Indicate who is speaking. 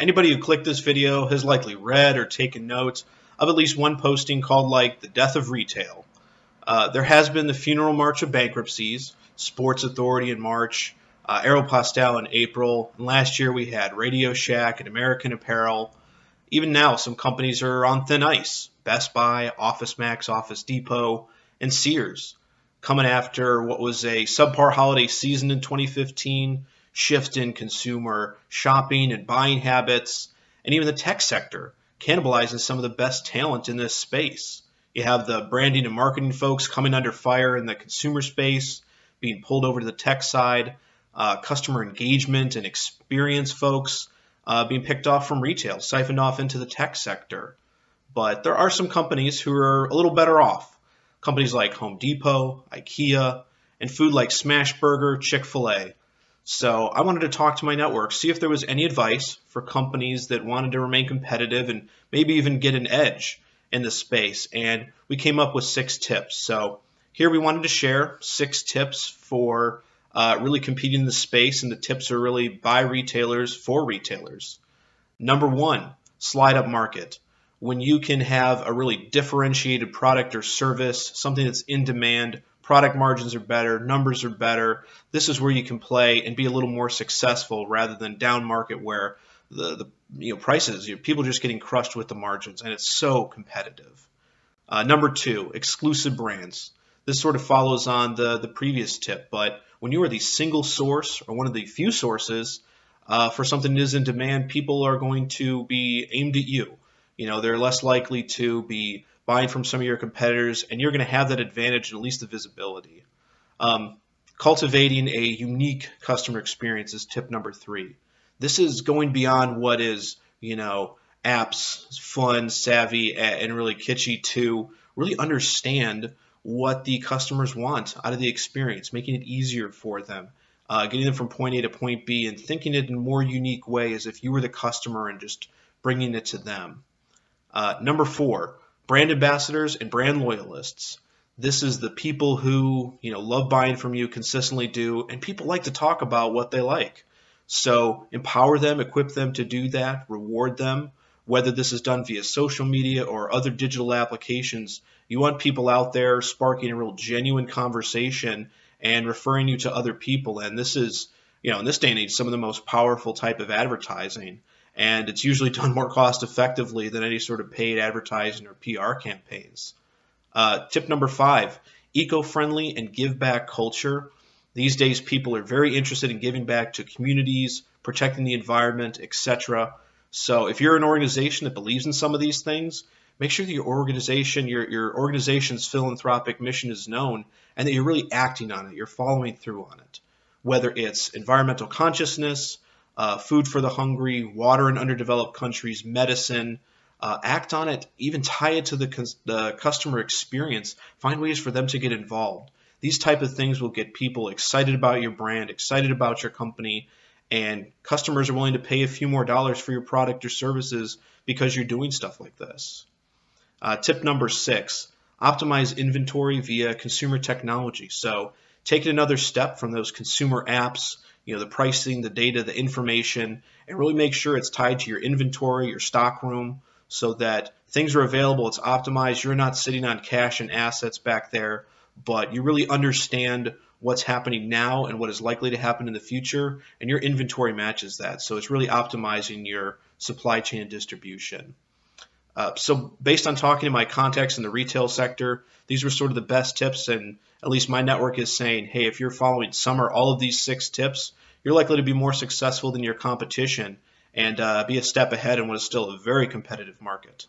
Speaker 1: Anybody who clicked this video has likely read or taken notes of at least one posting called like the death of retail. There has been the funeral march of bankruptcies, Sports Authority in March, Aeropostale in April, and last year we had Radio Shack and American Apparel. Even now, some companies are on thin ice. Best Buy, Office Max, Office Depot, and Sears, coming after what was a subpar holiday season in 2015, shift in consumer shopping and buying habits, and even the tech sector, cannibalizing some of the best talent in this space. You have the branding and marketing folks coming under fire in the consumer space, being pulled over to the tech side, customer engagement and experience folks being picked off from retail, siphoned off into the tech sector. But there are some companies who are a little better off. Companies like Home Depot, IKEA, and food like Smashburger, Chick-fil-A. So I wanted to talk to my network, see if there was any advice for companies that wanted to remain competitive and maybe even get an edge in the space. And we came up with 6 tips. So here we wanted to share 6 tips for really competing in the space, and the tips are really by retailers for retailers. Number 1, slide up market. When you can have a really differentiated product or service, something that's in demand, product margins are better, numbers are better, this is where you can play and be a little more successful rather than down market where the prices, people are just getting crushed with the margins, and it's so competitive. Number 2, exclusive brands. This sort of follows on the previous tip, but when you are the single source or one of the few sources for something that is in demand, people are going to be aimed at you. They're less likely to be buying from some of your competitors, and you're going to have that advantage and at least the visibility. Cultivating a unique customer experience is tip number 3. This is going beyond what is, apps, fun, savvy, and really kitschy to really understand what the customers want out of the experience, making it easier for them, getting them from point A to point B, and thinking it in a more unique way as if you were the customer and just bringing it to them. Number 4, brand ambassadors and brand loyalists. This is the people who love buying from you, consistently do, and people like to talk about what they like. So empower them, equip them to do that, reward them, whether this is done via social media or other digital applications. You want people out there sparking a real genuine conversation and referring you to other people. And this is, in this day and age, some of the most powerful type of advertising. And it's usually done more cost effectively than any sort of paid advertising or PR campaigns. Tip number 5, eco-friendly and give back culture. These days, people are very interested in giving back to communities, protecting the environment, etc. So if you're an organization that believes in some of these things, make sure that your organization's philanthropic mission is known and that you're really acting on it, you're following through on it. Whether it's environmental consciousness, food for the hungry, water in underdeveloped countries, medicine, act on it, even tie it to the customer experience, find ways for them to get involved. These type of things will get people excited about your brand, excited about your company, and customers are willing to pay a few more dollars for your product or services because you're doing stuff like this. Tip number 6, optimize inventory via consumer technology. So take it another step from those consumer apps, the pricing, the data, the information, and really make sure it's tied to your inventory, your stock room, so that things are available, it's optimized, you're not sitting on cash and assets back there, but you really understand what's happening now and what is likely to happen in the future, and your inventory matches that. So it's really optimizing your supply chain and distribution. So based on talking to my contacts in the retail sector, these were sort of the best tips, and at least my network is saying, hey, if you're following some or all of these 6 tips, you're likely to be more successful than your competition and be a step ahead in what is still a very competitive market.